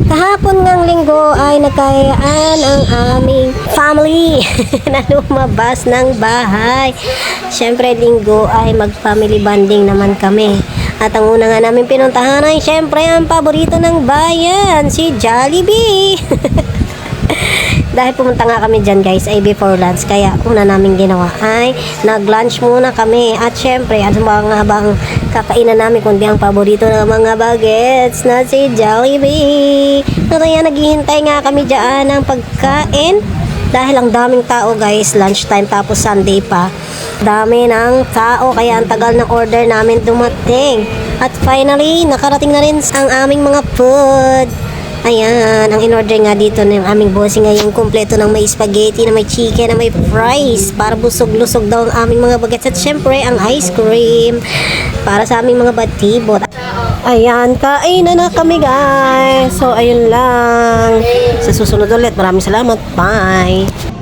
Kahapon ngang linggo ay nagkayaan ang aming family na lumabas ng bahay. Siyempre linggo ay mag-family bonding naman kami. At ang una nga namin pinuntahan ay siyempre ang paborito ng bayan, si Jollibee. Dahil pumunta nga kami dyan guys ay before lunch, kaya una namin ginawa ay nag-lunch muna kami. At syempre ano mga bang kakainan namin kundi ang paborito ng mga bagets na si Jollibee. Kaya naghihintay nga kami dyan ng pagkain dahil ang daming tao guys, lunchtime tapos Sunday pa, dami ng tao kaya ang tagal ng order namin dumating. At finally nakarating na rin ang aming mga food. Ayan, ang in-order nga dito ng aming bossing nga yung kompleto ng may spaghetti, na may chicken, na may fries para busog-lusog daw ang aming mga bagets. At syempre, ang ice cream para sa aming mga batibot. Ayan, kain na kami guys. So, ayun lang. Sa susunod ulit, maraming salamat. Bye!